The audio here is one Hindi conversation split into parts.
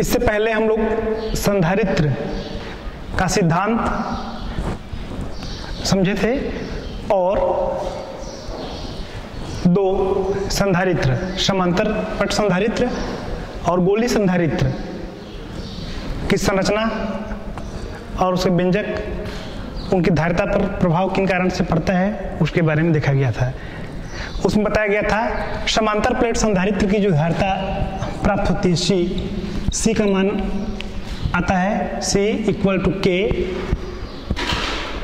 इससे पहले हम लोग संधारित्र का सिद्धांत समझे थे और दो संधारित्र, समांतर पट संधारित्र और गोली संधारित्र की संरचना और उसके व्यंजक, उनकी धारिता पर प्रभाव किन कारण से पड़ता है उसके बारे में देखा गया था। उसमें बताया गया था समांतर प्लेट संधारित्र की जो धारिता प्राप्त होती है C का मान आता है C equal to K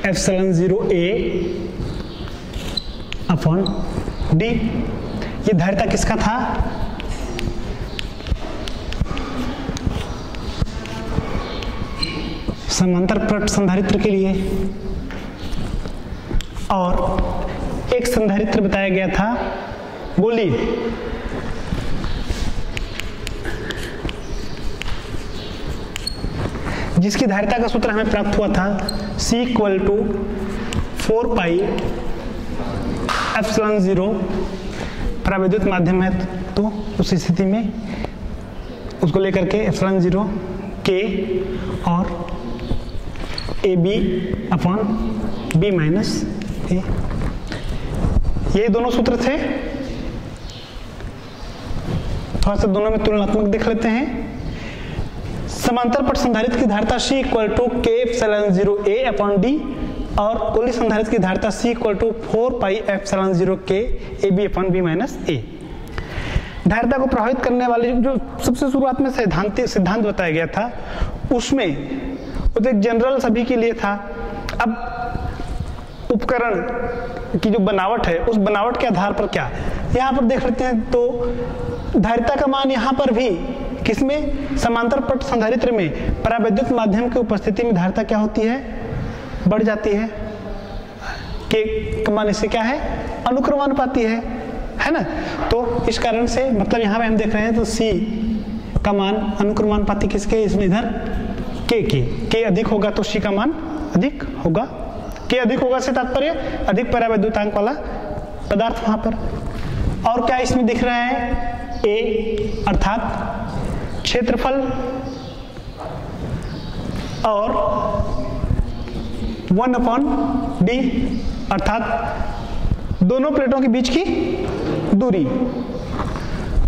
epsilon 0A upon D। ये धारिता किसका था? समांतर प्लेट संधारित्र के लिए। और एक संधारित्र बताया गया था गोली, जिसकी धारिता का सूत्र हमें प्राप्त हुआ था C equal to 4 pi epsilon 0। परावैद्युत माध्यम है तो उस स्थिति में उसको लेकर के एप्सिलॉन 0 K और AB upon B minus A, ये दोनों सूत्र थे। थोड़ा सा दोनों में तुलनात्मक देख लेते हैं। समांतर पट संधारित्र की धारिता C equal to K epsilon 0A upon D और गोली संधारित्र की धारिता C equal to 4 pi epsilon 0 K AB upon B minus A। धारिता को प्रभावित करने वाले जो सबसे शुरुआत में सिद्धांत बताया गया था उसमें वो तो एक जनरल सभी के लिए था। अब उपकरण की जो बनावट है उस बनावट के आधार पर क्या यहाँ पर देख लेते हैं, तो धारिता का मान यहाँ पर भी किसमें, समांतर पट संधारित्र में परावैद्युत माध्यम की उपस्थिति में धारिता क्या होती है, बढ़ जाती है। के का मान इससे क्या है, अनुक्रमानुपाती है ना। तो इस कारण से मतलब यहाँ पे हम देख रहे हैं तो C का मान अनुक्रमानुपाती किसके, इसमें इधर K अधिक होगा तो C का मान अधिक होगा। K अधिक होगा से तात्पर्य अधिक परावैद्युतांक वाला पदार्थ वहां पर। और क्या इसमें दिख रहा है, A अर्थात क्षेत्रफल और 1/d अर्थात दोनों प्लेटों के बीच की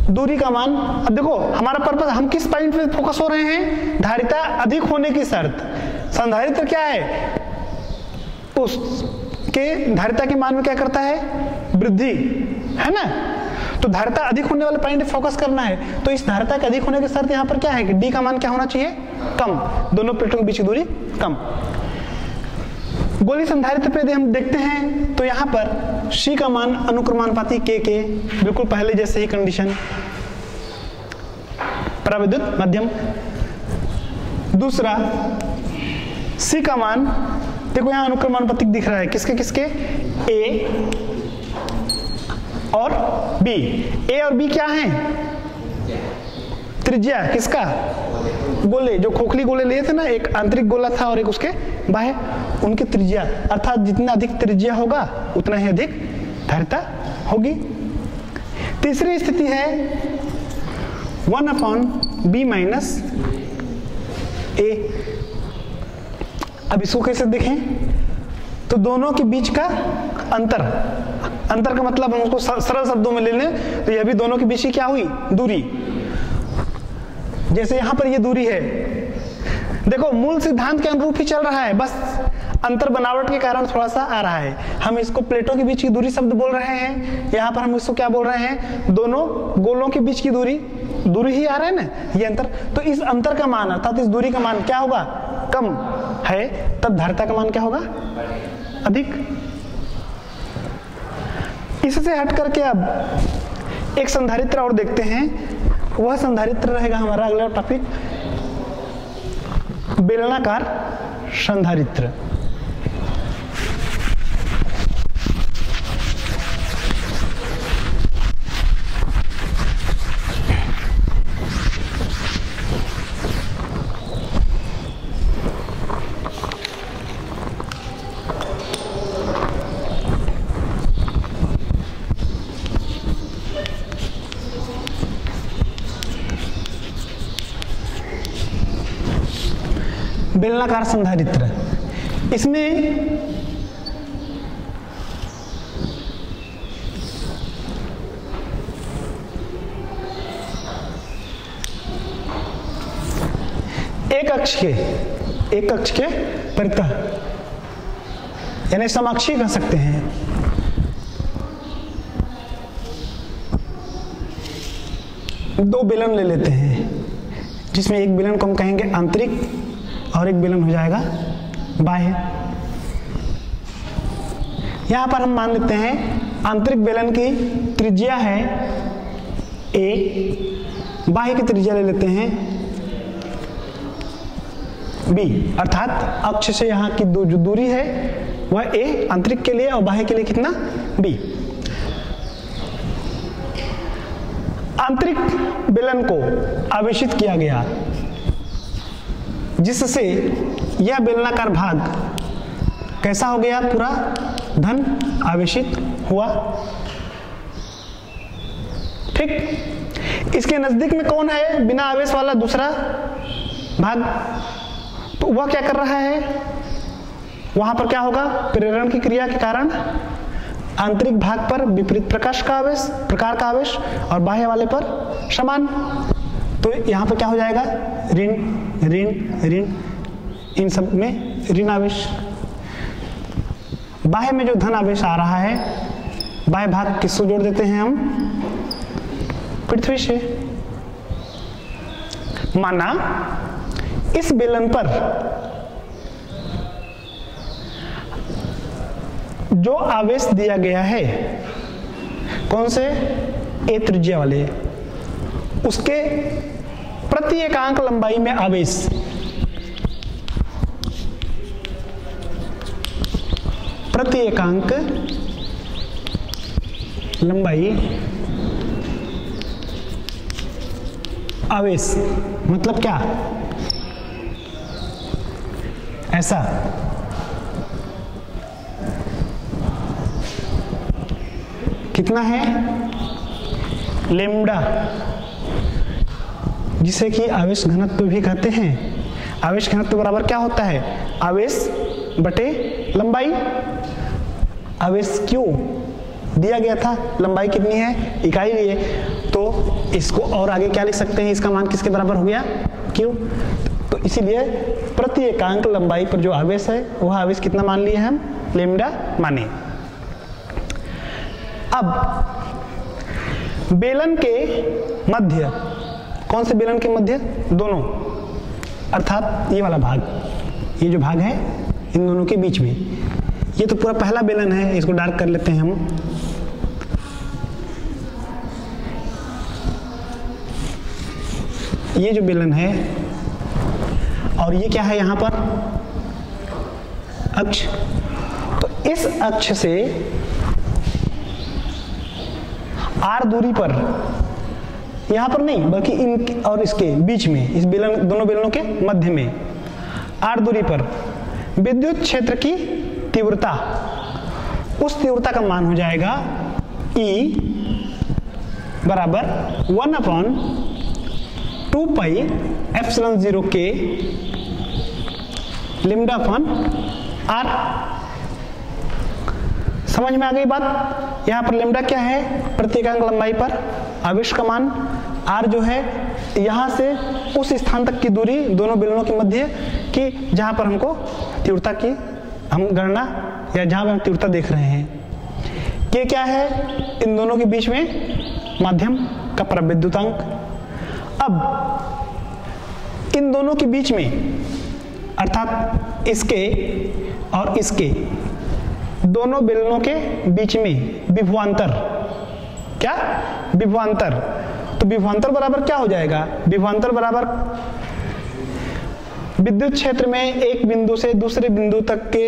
दूरी का मान। अब देखो हमारा पर्पस, हम किस पॉइंट पे फोकस हो रहे हैं, धारिता अधिक होने की शर्त। संधारित्र क्या है, उसके धारिता के मान में क्या करता है, वृद्धि, है ना। तो धारिता अधिक होने वाले पॉइंट पे फोकस करना है। तो इस धारिता के अधिक होने की शर्त यहाँ पर क्या है कि D का मान क्या होना चाहिए, कम, दोनों प्लेटों के बीच की दूरी कम। गोली संधारित्र पे हम देखते हैं तो यहाँ पर C का मान अनुक्रमानुपाती K के बिल्कुल पहले जैसे ही कंडीशन, परावैद्युत माध्यम। दूसरा C का मान देखो यहाँ अनुक्रमानुपातिक दिख रहा है, किसके किसके, A और B। A और B क्या है, त्रिज्या किसका, गोले, जो खोखली गोले लिए थे ना, एक आंतरिक गोला था और एक उसके बाह्य, उनकी त्रिज्या, अर्थात जितना अधिक त्रिज्या होगा उतना ही अधिक धारिता होगी। तीसरी स्थिति है 1/b माइनस A। अब इसको कैसे देखें, तो दोनों के बीच का अंतर का मतलब हम उसको सरल शब्दों में ले लें तो यह भी दोनों के बीच की क्या हुई, दूरी। जैसे यहां पर ये दूरी है, देखो मूल सिद्धांत के अनुरूप ही चल रहा है, बस अंतर बनावट के कारण थोड़ा सा आ रहा है। हम इसको प्लेटों के बीच की दूरी शब्द बोल रहे हैं, यहाँ पर हम इसको क्या बोल रहे हैं, दोनों गोलों के बीच की दूरी ही आ रहा है ना, ये अंतर। तो इस अंतर का मान अर्थात इस दूरी का मान क्या होगा, कम है, तब धारिता का मान क्या होगा, अधिक। इससे हट करके अब एक संधारित्र और देखते हैं, वह संधारित्र रहेगा हमारा अगला टॉपिक, बेलनाकार संधारित्र। बेलनाकार संधारित्र, इसमें एक अक्ष के परितः यानी समअक्षीय कह सकते हैं, दो बेलन ले लेते हैं, जिसमें एक बेलन को हम कहेंगे आंतरिक और एक बेलन हो जाएगा बाह्य। यहां पर हम मान लेते हैं आंतरिक बेलन की त्रिज्या है a, बाह्य की त्रिज्या ले लेते हैं b, अर्थात अक्ष से यहाँ की जो दूरी है वह a आंतरिक के लिए और बाह्य के लिए कितना b। आंतरिक बेलन को आवेशित किया गया, जिससे यह बेलनाकार भाग कैसा हो गया, पूरा धन आवेशित हुआ। ठीक, इसके नजदीक में कौन है बिना आवेश वाला दूसरा भाग, तो वह क्या कर रहा है, वहां पर क्या होगा, प्रेरण की क्रिया के कारण आंतरिक भाग पर विपरीत प्रकार का आवेश और बाह्य वाले पर समान। तो यहां पर क्या हो जाएगा, ऋण ऋण ऋण, इन सब में ऋण आवेश। बाह्य में जो धन आवेश आ रहा है, बाह्य भाग किससे जोड़ देते हैं हम, पृथ्वी से। माना इस बेलन पर जो आवेश दिया गया है, कौन से, ए त्रिज्या वाले, उसके प्रति एकांक लंबाई में आवेश प्रति एकांक लंबाई आवेश मतलब क्या, ऐसा कितना है, लेम्डा, जिसे कि आवेश घनत्व भी कहते हैं। आवेश घनत्व बराबर क्या होता है, आवेश बटे लंबाई। आवेश क्यों दिया गया था, लंबाई कितनी है, इकाई लिए, तो इसको और आगे क्या लिख सकते हैं, इसका मान किसके बराबर हो गया, क्यों। तो इसीलिए प्रति एकांक लंबाई पर जो आवेश है वह आवेश कितना मान लिए हम, लेम्डा माने। अब बेलन के मध्य, कौन से बेलन के मध्य, दोनों, अर्थात ये वाला भाग, ये जो भाग है इन दोनों के बीच में, ये तो पूरा पहला बेलन है, इसको डार्क कर लेते हैं हम। ये जो बेलन है और ये क्या है यहां पर, अक्ष। तो इस अक्ष से r दूरी पर, यहां पर नहीं बल्कि इन और इसके बीच में, इस बेलन, दोनों बेलनों के मध्य में r दूरी पर विद्युत क्षेत्र की तीव्रता, उस तीव्रता का मान हो जाएगा E बराबर 1/2 pi epsilon 0 k lambda upon r। समझ में आ गई बात। यहाँ पर लेम्डा क्या है, प्रति एकांक लंबाई पर आवेश का मान, r जो है यहाँ से उस स्थान तक की दूरी दोनों बेलनों के मध्य की, जहाँ पर हमको तीव्रता की हम गणना या जहाँ पर हम तीव्रता देख रहे हैं। k क्या है, इन दोनों के बीच में माध्यम का प्रविद्युतांक। अब इन दोनों के बीच में, अर्थात इसके और इसके दोनों बेलनों के बीच में विभवांतर, क्या, विभवांतर। तो विभवांतर बराबर क्या हो जाएगा, विभवांतर बराबर विद्युत क्षेत्र में एक बिंदु से दूसरे बिंदु तक के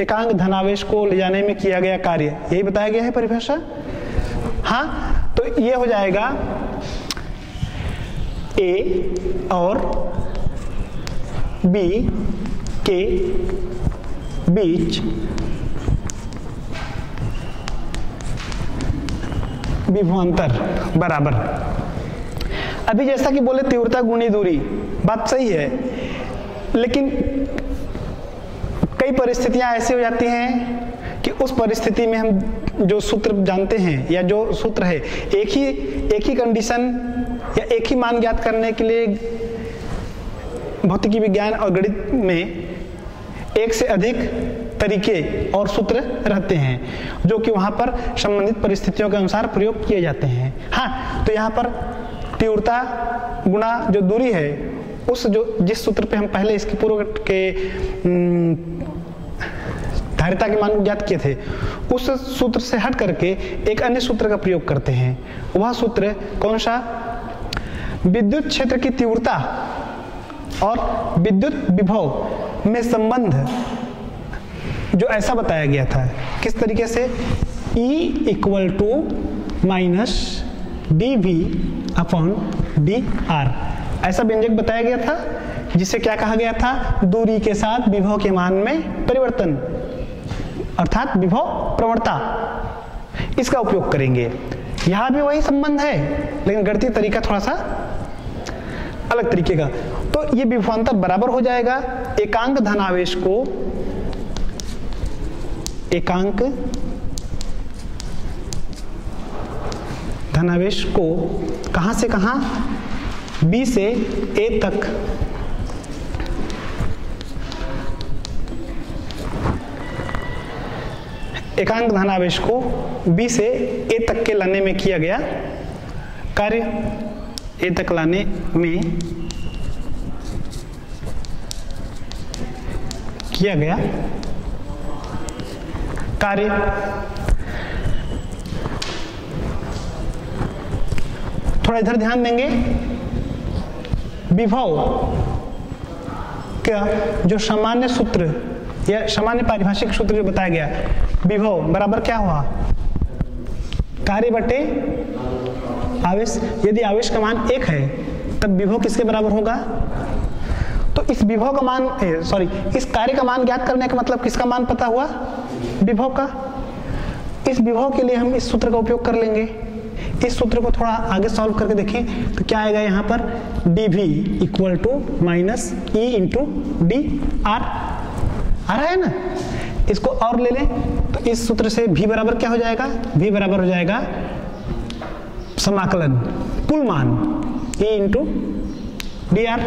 एकांक धनावेश को ले जाने में किया गया कार्य, यही बताया गया है परिभाषा। हाँ, तो ये हो जाएगा A और B के बीच विभवांतर बराबर, अभी जैसा कि बोले तीव्रता गुणी दूरी, बात सही है, लेकिन कई परिस्थितियां ऐसी हो जाती हैं कि उस परिस्थिति में हम जो सूत्र जानते हैं या जो सूत्र है एक ही कंडीशन या एक ही मान ज्ञात करने के लिए भौतिकी विज्ञान और गणित में एक से अधिक तरीके और सूत्र रहते हैं जो कि वहां पर संबंधित परिस्थितियों के अनुसार प्रयोग किए जाते हैं। हाँ, तो यहाँ पर तीव्रता गुणा जो दूरी है उस जिस सूत्र पे हम पहले इसके पूर्व के धारिता के मान को ज्ञात किए थे उस सूत्र से हट करके एक अन्य सूत्र का प्रयोग करते हैं। वह सूत्र कौन सा? विद्युत क्षेत्र की तीव्रता और विद्युत विभव में संबंध जो ऐसा बताया गया था, किस तरीके से? E = -dV/dr ऐसा व्यंजक बताया गया था जिसे क्या कहा गया था? दूरी के साथ विभव के मान में परिवर्तन अर्थात विभव प्रवणता, इसका उपयोग करेंगे। यहां भी वही संबंध है लेकिन गणितीय तरीका थोड़ा सा अलग तरीके का। तो ये विभवांतर बराबर हो जाएगा एकांक धनावेश को कहां से कहां? B से A तक एकांक धनावेश को B से A तक के लाने में किया गया कार्य, A तक लाने में किया गया कार्य। थोड़ा इधर ध्यान देंगे। विभव का जो सामान्य सूत्र या सामान्य पारिभाषिक सूत्र जो बताया गया, विभव बराबर क्या हुआ? कार्य बटे आवेश। यदि आवेश का मान 1 है तब विभव किसके बराबर होगा? तो इस विभव का मान इस कार्य का मान ज्ञात करने का मतलब किसका मान पता हुआ? विभव का। इस विभव के लिए हम इस सूत्र का उपयोग कर लेंगे। इस सूत्र को थोड़ा आगे सॉल्व करके देखें तो क्या आएगा यहाँ पर? dV = E/dr आ रहा है ना? इसको और ले लें तो इस सूत्र से V बराबर क्या हो जाएगा? V बराबर हो जाएगा समाकलन कुल मान E/dr।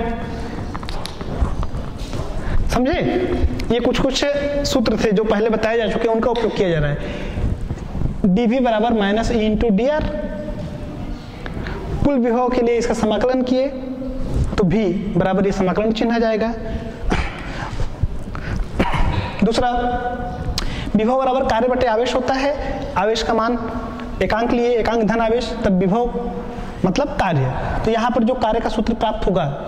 समझे? ये कुछ सूत्र थे जो पहले बताए जा चुके हैं, उनका उपयोग किया जा रहा है। dV बराबर -E/dr, कुल विभव के लिए इसका समाकलन किए तो V बराबर ये समाकलन चिन्ह आ जाएगा। दूसरा, विभव बराबर कार्य बटे आवेश होता है। आवेश का मान एकांक लिए, एकांक धन आवेश, तब विभव मतलब कार्य। तो यहाँ पर जो कार्य का सूत्र प्राप्त होगा,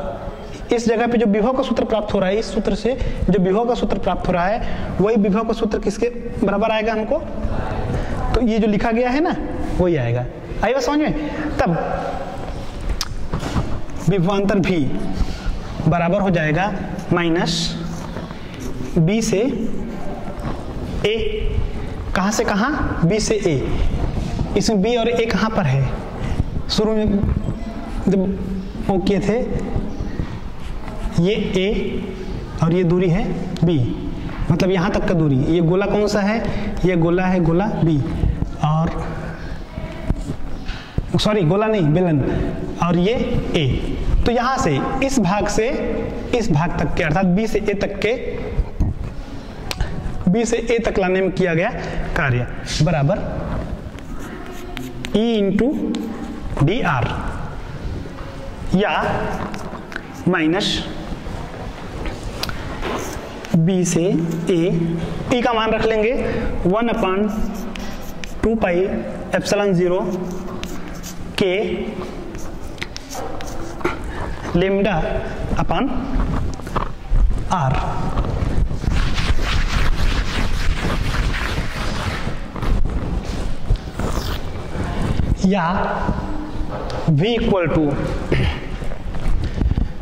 इस जगह पे जो विभव का सूत्र प्राप्त हो रहा है, इस सूत्र से जो विभव का सूत्र प्राप्त हो रहा है वही विभव का सूत्र किसके बराबर आएगा हमको? तो ये जो लिखा गया है ना वही आएगा। आइए समझ में? तब विभवांतर भी बराबर हो जाएगा -B से A। कहां से कहां? B से A। इसमें B और A कहां पर है? शुरू में जब वो किए थे, ये A और ये दूरी है B, मतलब यहां तक का दूरी। ये गोला कौन सा है? ये गोला है, गोला B। और गोला नहीं, बेलन। और ये A। तो यहां से इस भाग से इस भाग तक के अर्थात B से A तक के B से A तक लाने में किया गया कार्य बराबर E/dr या माइनस B से A। E का मान रख लेंगे 1/2πε0 K λ/r या V =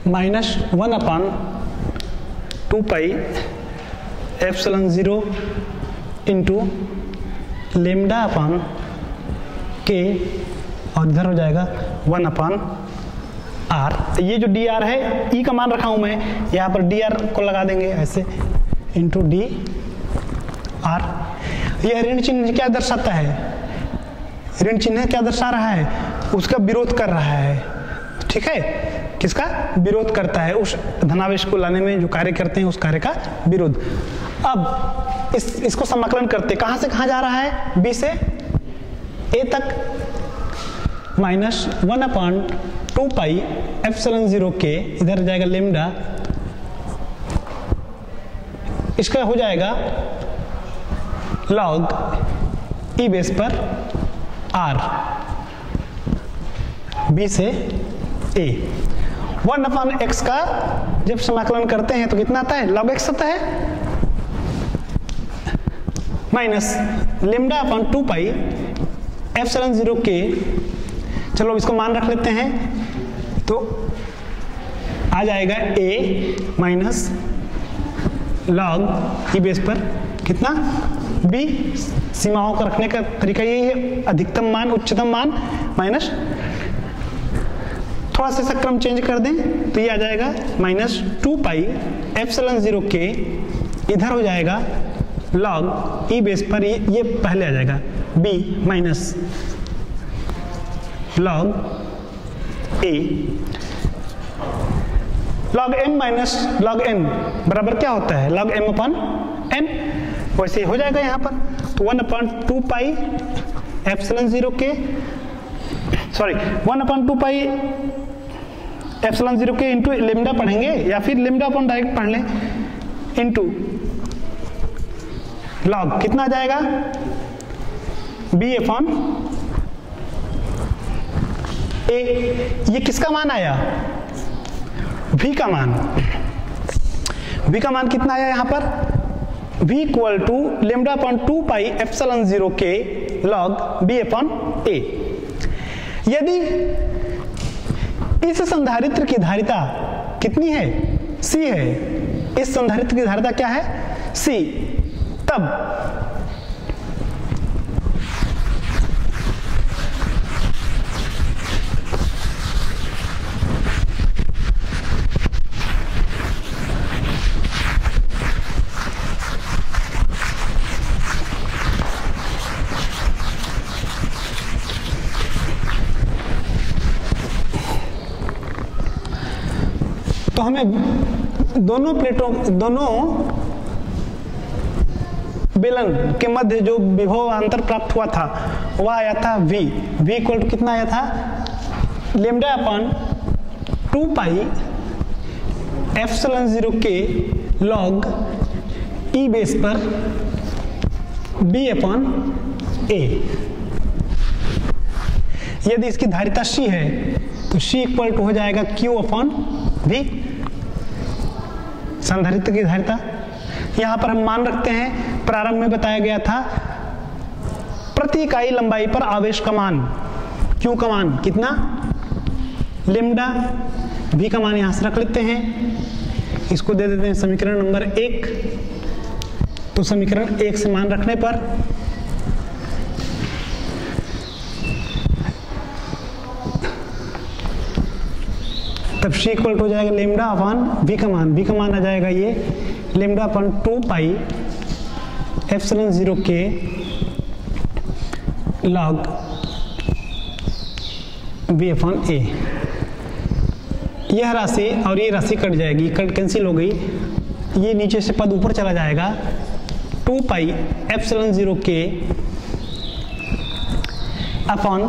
-1/2πε0 इंटू λ/K और इधर हो जाएगा 1/r। ये जो dr है, E का मान रखा हूं मैं, यहाँ पर dr को लगा देंगे ऐसे इंटू डी आर। यह ऋण चिन्ह क्या दर्शाता है? ऋण चिन्ह क्या दर्शा रहा है? उसका विरोध कर रहा है, ठीक है, किसका विरोध करता है? उस धनावेश को लाने में जो कार्य करते हैं उस कार्य का विरोध। अब इसको समाकलन करते, कहां से कहां जा रहा है? बी से ए तक, माइनस 1/2 पाई एप्सिलॉन 0 के, इधर जाएगा लेम्डा, इसका हो जाएगा लॉग ई बेस पर आर, बी से ए। 1/x का जब समाकलन करते हैं तो कितना आता है? log x आता है, minus lambda upon 2 pi epsilon 0 के। चलो इसको मान रख लेते हैं, तो आ जाएगा a minus log E base पर कितना? b। सीमाओं को रखने का तरीका यही है, अधिकतम मान उच्चतम मान माइनस, थोड़ा सा क्रम चेंज कर दें तो ये आ जाएगा माइनस 2 पाई एप्सिलॉन 0 के, इधर हो जाएगा लॉग ई बेस पर, ये पहले आ जाएगा b minus log a. Log m minus log n बराबर क्या होता है? Log m upon n। वैसे हो जाएगा यहाँ पर, तो 1/2 पाई एप्सिलॉन 0 के, सॉरी 1/2 पाई एप्सिलॉन 0 के इंटू लेम्डा पढ़ेंगे, या फिर लेम्डा अपॉन डायरेक्ट पढ़ लें, इंटू लॉग कितना आ जाएगा? b upon a। ये किसका मान आया? v का मान। v का मान कितना आया यहाँ पर? v equal to lambda upon 2 pi epsilon 0 के लॉग b अपॉन a। यदि इस संधारित्र की धारिता कितनी है? c है। इस संधारित्र की धारिता क्या है? c। तब तो हमें दोनों प्लेटों, दोनों बेलन के मध्य जो विभव अंतर प्राप्त हुआ था वह आया था v। v इक्वल टू कितना आया था? लेम्डा अपॉन 2 पाई एप्सिलॉन 0 के लॉग ई बेस पर b अपॉन a। यदि इसकी धारिता c है तो c इक्वल टू हो जाएगा q अपॉन v, संधारित्र की धारिता। यहां पर हम मान रखते हैं, प्रारंभ में बताया गया था प्रति इकाई लंबाई पर आवेश का मान, q का मान कितना? लेम्डा। v का मान यहां से रख लेते हैं, इसको दे देते हैं समीकरण नंबर 1। तो समीकरण 1 से मान रखने पर तब c इक्वल हो जाएगा लेम्डा अपॉन v का मान। v का मान आ जाएगा ये लेम्डा अपॉन 2 पाई एप्सिलॉन 0 के लॉग v अपॉन a। यह राशि और ये राशि कट जाएगी, कट कैंसिल हो गई, ये नीचे से पद ऊपर चला जाएगा। 2 पाई एप्सिलॉन 0 के upon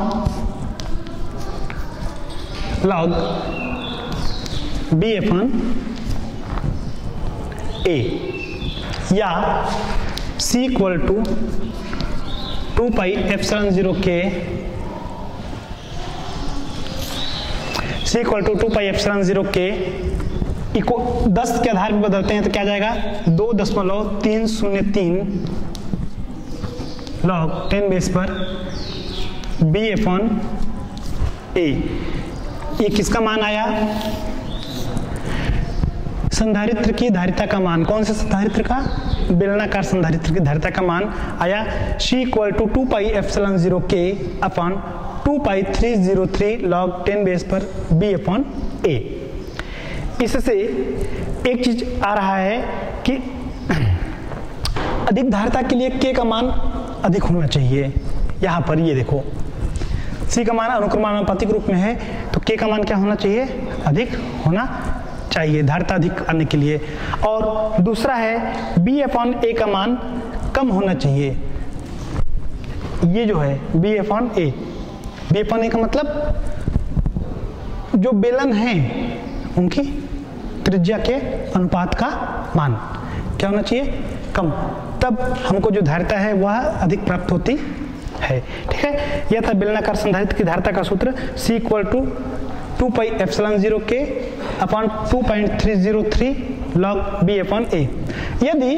log b upon a, या c equal to 2 pi epsilon 0 के, c equal to 2 pi epsilon 0 के इको 10 के आधार पर बदलते हैं तो क्या जाएगा? 2.303 लॉग 10 बेस पर b अपॉन a। ये किसका मान आया? संधारित्र की धारिता का मान। कौन से संधारित्र का? बेलनाकार संधारित्र की धारिता का मान आया c equal to 2 pi epsilon 0 के अपॉन 2 पाई 303 लॉग 10 बेस पर b अपॉन a। इससे एक चीज आ रहा है कि अधिक धारिता के लिए K का मान अधिक होना चाहिए। यहाँ पर ये देखो C का मान अनुक्रमानुपातिक रूप में है तो K का मान क्या होना चाहिए, अधिक होना चाहिए धारिता अधिक आने के लिए। और दूसरा है B/A का मान कम होना चाहिए। ये जो है B/A, B/A का मतलब जो बेलन है उनकी त्रिज्या के अनुपात का मान क्या होना चाहिए, कम, तब हमको जो धारिता है वह अधिक प्राप्त होती है। ठीक है, यह था बेलनाकार संधारित्र की धारिता का सूत्र C = 2πε0K upon 2.303 log B/A। यदि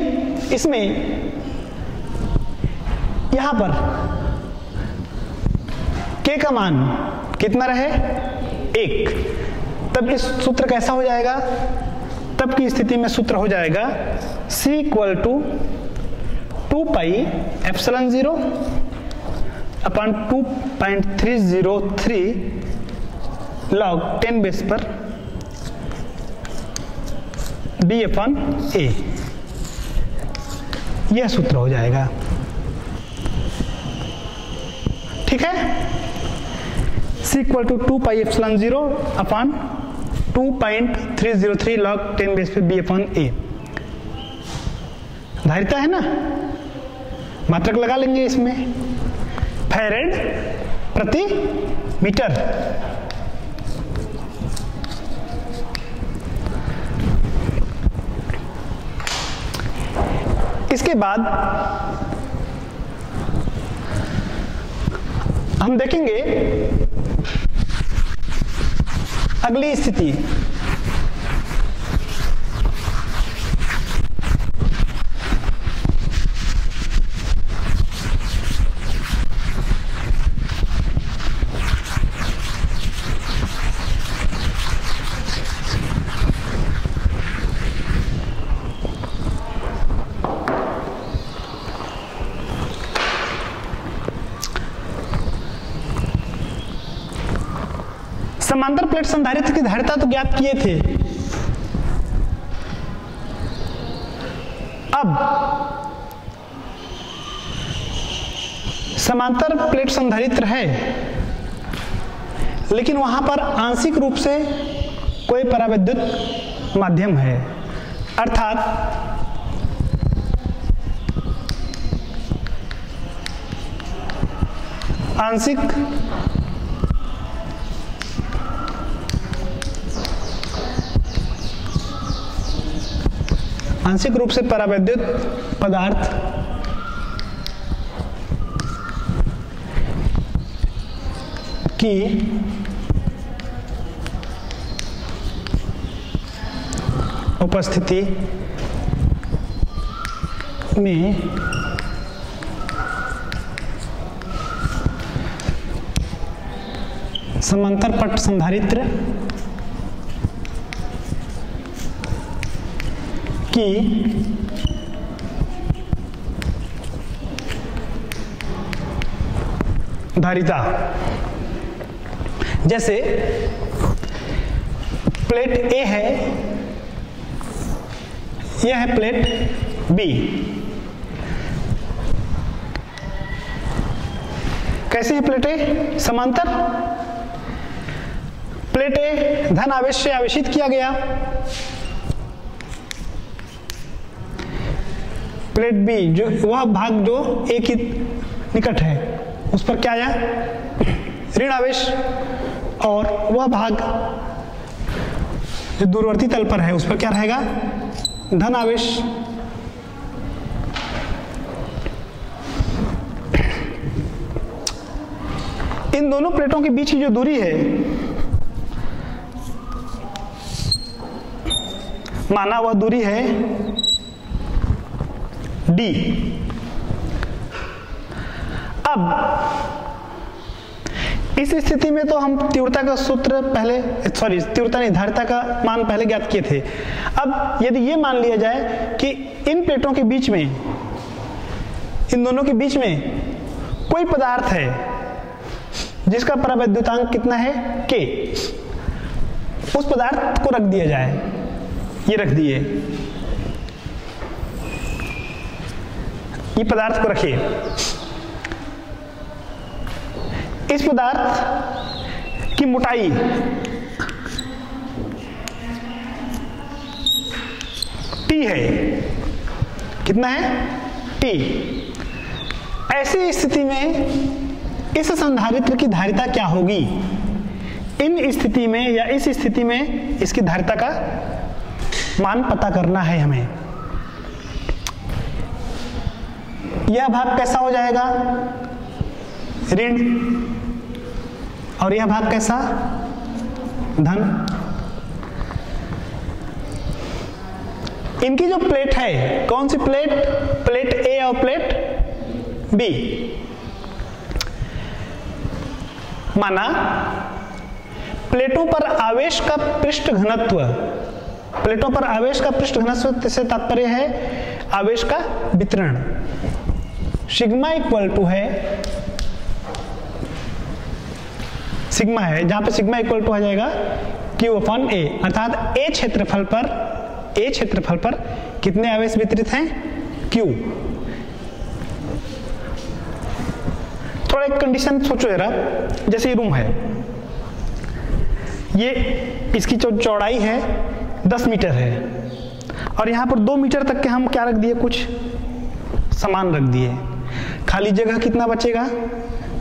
इसमें यहां पर K का मान कितना रहे, 1, तब इस सूत्र कैसा हो जाएगा, तब की स्थिति में सूत्र हो जाएगा C = 2πε0 अपॉन 2.303 log 10⁻⁴ B/A। यह सूत्र हो जाएगा। ठीक है, C = 2πε0 अपॉन 2.303 log 10⁻⁴ B/A। धारिता है ना, मात्रक लगा लेंगे इसमें, फैरेड प्रति मीटर। इसके बाद हम देखेंगे अगली स्थिति। समांतर प्लेट संधारित्र की धारिता तो ज्ञात किए थे। अब समांतर प्लेट संधारित्र है लेकिन वहां पर आंशिक रूप से कोई परावैद्युत माध्यम है, अर्थात आंशिक रूप से परावैद्युत पदार्थ की उपस्थिति में समांतर पट संधारित्र की धारिता, जैसे प्लेट A है, यह है प्लेट B। कैसी है प्लेट A? समांतर। प्लेट A धन आवेश से आवेशित किया गया, प्लेट B जो वह भाग जो A की निकट है उस पर क्या आया, ऋण आवेश, और वह भाग जो दूरवर्ती तल पर है उस पर क्या रहेगा, धन आवेश। इन दोनों प्लेटों के बीच की जो दूरी है, माना वह दूरी है D। अब इस स्थिति में तो हम तीव्रता का सूत्र पहले, तीव्रता नहीं, धारिता का मान पहले ज्ञात किए थे। अब यदि ये मान लिया जाए कि इन प्लेटों के बीच में, इन दोनों के बीच में कोई पदार्थ है जिसका परावैद्युतांक कितना है, K, उस पदार्थ को रख दिया जाए, ये रख दिए। ये पदार्थ को रखिए, इस पदार्थ की मोटाई T है, कितना है? T। ऐसी स्थिति में इस संधारित्र की धारिता क्या होगी? इन स्थिति में या इस स्थिति में इसकी धारिता का मान पता करना है हमें। यह भाग कैसा हो जाएगा? ऋण, और यह भाग कैसा? धन। इनकी जो प्लेट है, कौन सी प्लेट? प्लेट ए और प्लेट बी। माना प्लेटों पर आवेश का पृष्ठ घनत्व, प्लेटों पर आवेश का पृष्ठ घनत्व से तात्पर्य है आवेश का वितरण। सिग्मा इक्वल टू है, सिग्मा है, जहां पे सिग्मा इक्वल टू आ जाएगा Q अपॉन A, अर्थात A क्षेत्रफल पर कितने आवेश वितरित हैं? Q। थोड़ा एक कंडीशन सोचो जरा, जैसे ये रूम है, ये इसकी जो चौड़ाई है 10 मीटर है, और यहाँ पर 2 मीटर तक के हम क्या रख दिए? कुछ सामान रख दिए। खाली जगह कितना बचेगा?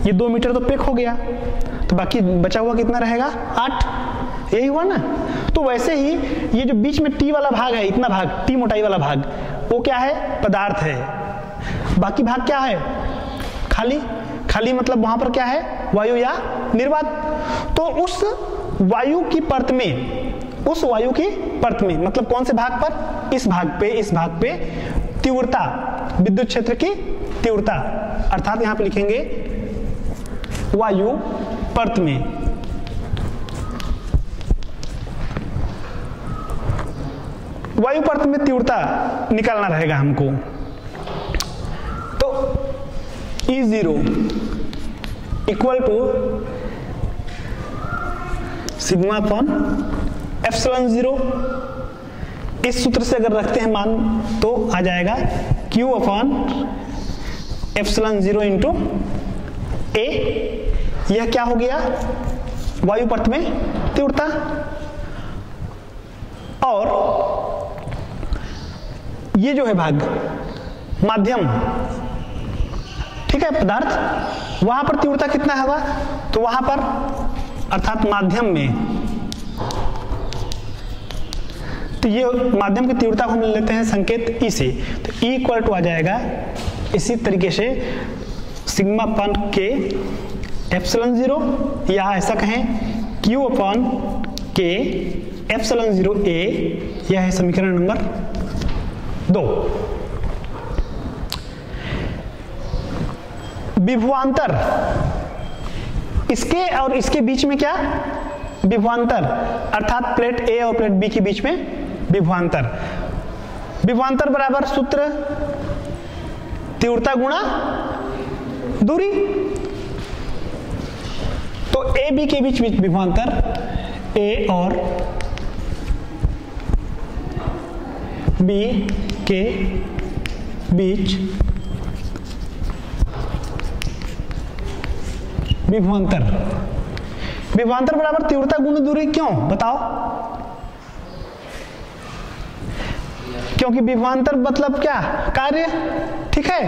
ये 2 मीटर तो पैक हो गया, तो बाकी बचा हुआ कितना रहेगा? 8। यही हुआ ना। तो वैसे ही ये जो बीच में T वाला भाग है, इतना भाग, T मोटाई वाला भाग, वो क्या है? पदार्थ है। बाकी भाग क्या है? खाली। खाली मतलब वहां पर क्या है? वायु या निर्वात। तो उस वायु की परत में, उस वायु की परत में, मतलब कौन से भाग पर? इस भाग पे तीव्रता, विद्युत क्षेत्र की तीव्रता, अर्थात यहां पे लिखेंगे वायु परत में। वायु परत में तीव्रता निकालना रहेगा हमको। तो E0 equal to sigma upon epsilon 0। इस सूत्र से अगर रखते हैं मान तो आ जाएगा Q upon epsilon 0 into A। यह क्या हो गया? वायु परत में तीव्रता। और ये जो है भाग माध्यम, ठीक है, पदार्थ, वहां पर तीव्रता कितना होगा? तो वहां पर अर्थात माध्यम में, तो ये माध्यम की तीव्रता को हम लेते हैं संकेत E से, तो E इक्वल टू आ जाएगा इसी तरीके से सिग्मा अपॉन K एप्सिलॉन 0, या ऐसा कहें Q upon K epsilon 0 A। यह है समीकरण नंबर 2। विभवांतर, इसके और इसके बीच में क्या? विभवांतर, अर्थात प्लेट ए और प्लेट बी के बीच में विभवांतर। विभवांतर बराबर सूत्र तीव्रता गुणा दूरी। तो ए बी के बीच विभवांतर, ए और बी के बीच विभवांतर। विभवांतर बराबर तीव्रता गुणा दूरी। क्यों? बताओ। क्योंकि विभवांतर मतलब क्या? कार्य, ठीक है,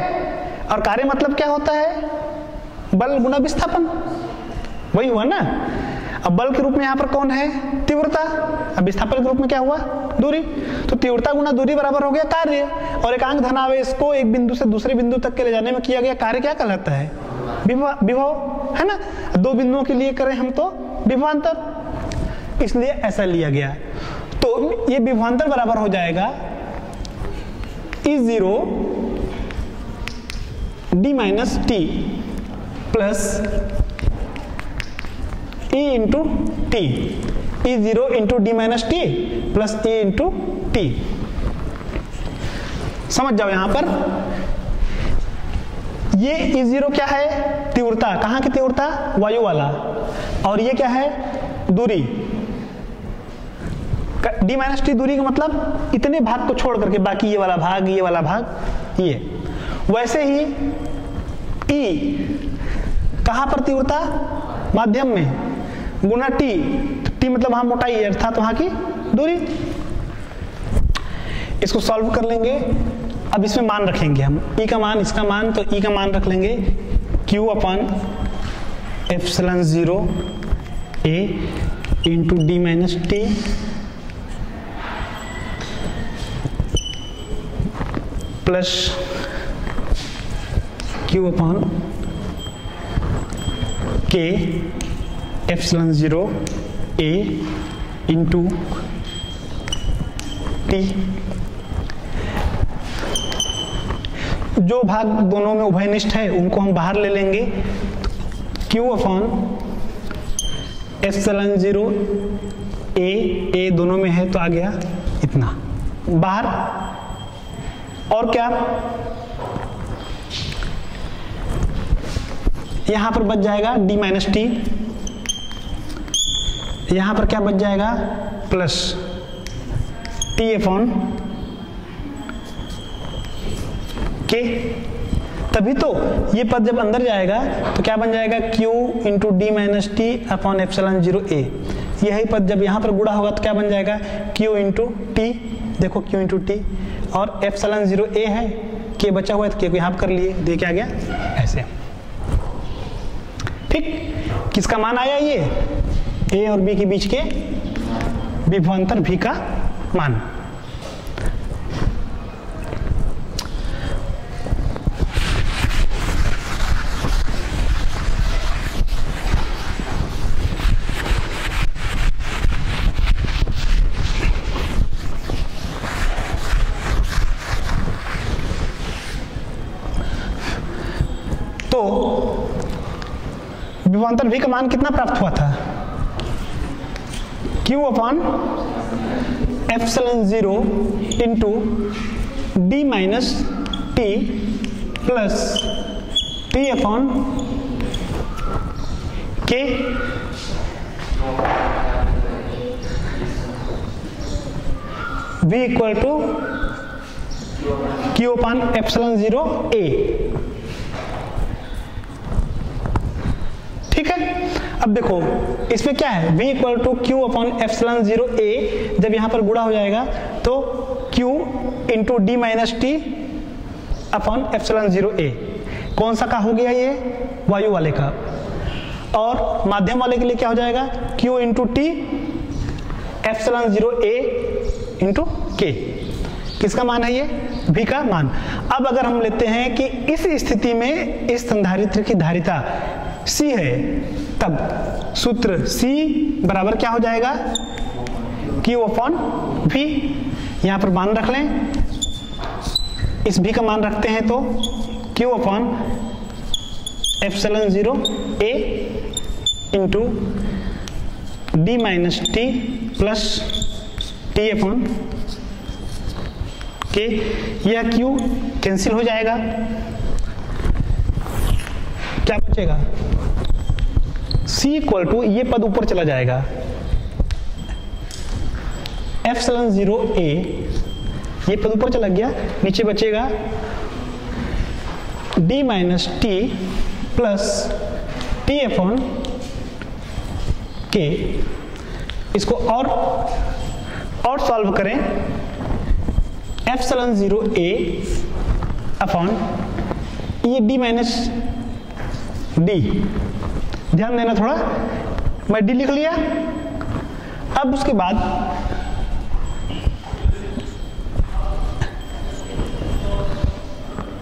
और कार्य मतलब क्या होता है? बल गुणा विस्थापन, वही हुआ ना। अब बल के रूप में यहां पर कौन है? तीव्रता। अब विस्थापन के रूप में क्या हुआ? दूरी। तो तीव्रता गुणा दूरी बराबर हो गया कार्य, और एकांक धनावेश को एक बिंदु से दूसरे बिंदु तक के ले जाने में किया गया कार्य क्या कहलाता है? विभव, है ना। 2 बिंदुओं के लिए करें हम तो विभवांतर, इसलिए ऐसा लिया गया। तो ये विभवांतर बराबर हो जाएगा E0 d minus T plus E into T. E0 into D minus T plus E into T. समझ जाओ यहां पर ये E0 क्या है? तीव्रता। कहां की तीव्रता? वायु वाला। और ये क्या है? दूरी। डी माइनस टी दूरी का मतलब इतने भाग को छोड़ करके बाकी ये वाला भाग, ये वाला भाग, ये। वैसे ही E कहाँ पर तीव्रता, माध्यम में, गुना T, T मतलब वहां मोटाई है अर्थात वहां की दूरी। इसको सॉल्व कर लेंगे। अब इसमें मान रखेंगे हम E का मान, इसका मान, तो E का मान रख लेंगे Q upon epsilon 0 A into D minus T plus Q upon K epsilon 0 A into T। जो भाग दोनों में उभयनिष्ठ है उनको हम बाहर ले लेंगे। Q अपॉन एप्सिलॉन 0 A दोनों में है तो आ गया इतना बाहर। और क्या, यहां पर बच जाएगा D माइनस T, यहां पर क्या बच जाएगा प्लस T अपॉन K। तभी तो ये पद जब अंदर जाएगा तो क्या बन जाएगा Q into D minus T upon epsilon 0 A। यही पद जब यहाँ पर गुणा होगा तो क्या बन जाएगा Q इंटू T, देखो Q इंटू T, और एप्सिलॉन 0 A है, K बचा हुआ है तो K को यहाँ पर कर लिए, दे क्या गया ऐसे। ठीक, किसका मान आया ये A और B के बीच के विभवांतर V का मान। तो विभवांतर V का मान कितना प्राप्त हुआ था, Q upon epsilon 0 into D minus T plus T upon K। V equal to Q upon epsilon 0 A। ठीक है, अब देखो इसमें क्या है, V equal to Q upon epsilon 0 A। जब यहां पर गुणा हो जाएगा तो Q into D minus T upon epsilon 0 A। कौन सा का हो गया ये, वायु वाले का। और माध्यम वाले के लिए क्या हो जाएगा Q into T epsilon 0 A into K। किसका मान है ये, V का मान। अब अगर हम लेते हैं कि इस स्थिति में इस संधारित्र की धारिता C है, तब सूत्र C बराबर क्या हो जाएगा Q अपॉन V। यहां पर मान रख लें, इस V का मान रखते हैं तो Q upon epsilon 0 A into D minus T plus T upon K। यह Q कैंसिल हो जाएगा, क्या बचेगा C इक्वल टू, ये पद ऊपर चला जाएगा, एप्सिलॉन 0 A, ये पद ऊपर चला गया, नीचे बचेगा D minus T plus T upon K। इसको और सॉल्व करें, एप्सिलॉन 0 A अपॉन ये D माइनस D, ध्यान देना थोड़ा, मैं D लिख लिया। अब उसके बाद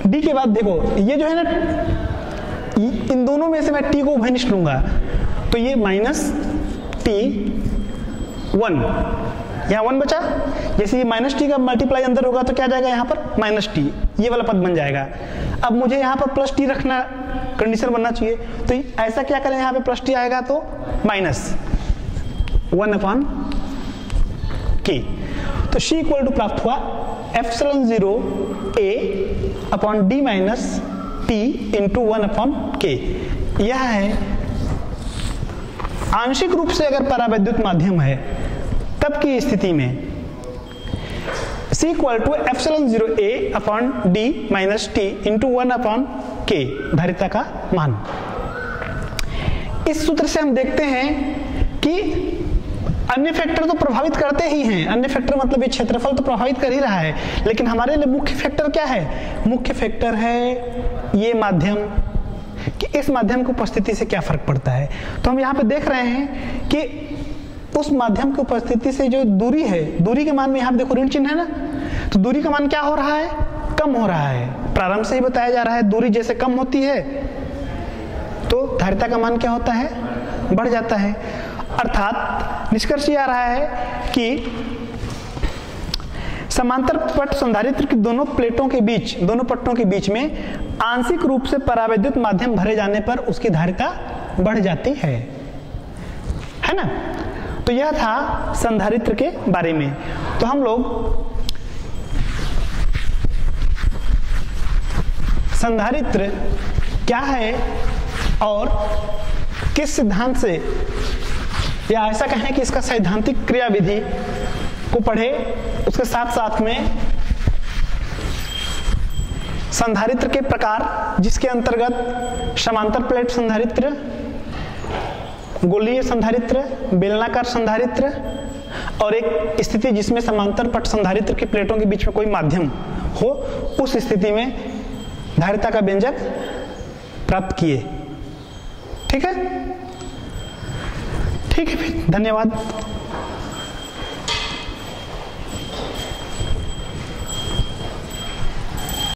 D के बाद देखो ये जो है ना, इन दोनों में से मैं T को उभयनिष्ठ लूंगा तो ये माइनस T 1, यहाँ 1 बचा। जैसे ये माइनस T का मल्टीप्लाई अंदर होगा तो क्या जाएगा यहाँ पर माइनस T, ये वाला पद बन जाएगा। अब मुझे यहाँ पर प्लस T रखना, कंडीशन बनना चाहिए, तो ऐसा क्या करें, यहाँ पे प्लस T आएगा तो माइनस 1 अपॉन K। तो C इक्वल टू प्राप्त हुआ epsilon 0 A upon D minus T into 1 upon K। यह है आंशिक रूप से अगर परावैद्युत माध्यम है तब की स्थिति में C equal to epsilon 0 A upon D minus T into 1 upon K, धारिता का मान। इस सूत्र से हम देखते हैं कि अन्य फैक्टर तो प्रभावित करते ही हैं, अन्य फैक्टर मतलब ये क्षेत्रफल तो प्रभावित कर ही रहा है, लेकिन हमारे लिए मुख्य फैक्टर क्या है? मुख्य फैक्टर है ये माध्यम, कि इस माध्यम की उपस्थिति से क्या फर्क पड़ता है। तो हम यहाँ पे देख रहे हैं कि उस माध्यम की उपस्थिति से जो दूरी है, दूरी के मान में यहाँ पे देखो ऋण चिन्ह है ना, तो दूरी का मान क्या हो रहा है? कम हो रहा है। प्रारंभ से ही बताया जा रहा है दूरी जैसे कम होती है तो धारिता का मान क्या होता है? बढ़ जाता है। अर्थात निष्कर्ष ये आ रहा है कि समांतर पट संधारित्र की दोनों प्लेटों के बीच, दोनों पट्टों के बीच में आंशिक रूप से परावैद्युत माध्यम भरे जाने पर उसकी धारिता बढ़ जाती है ना। तो यह था संधारित्र के बारे में। तो हम लोग संधारित्र क्या है और किस सिद्धांत से, या ऐसा कहें कि इसका सैद्धांतिक क्रियाविधि को पढ़े, उसके साथ साथ में संधारित्र के प्रकार जिसके अंतर्गत समांतर प्लेट संधारित्र, गोलीय संधारित्र, बेलनाकार संधारित्र और एक स्थिति जिसमें समांतर पट संधारित्र की प्लेटों के बीच में कोई माध्यम हो, उस स्थिति में धारिता का व्यंजक प्राप्त किए। ठीक है, ठीक है, फिर धन्यवाद।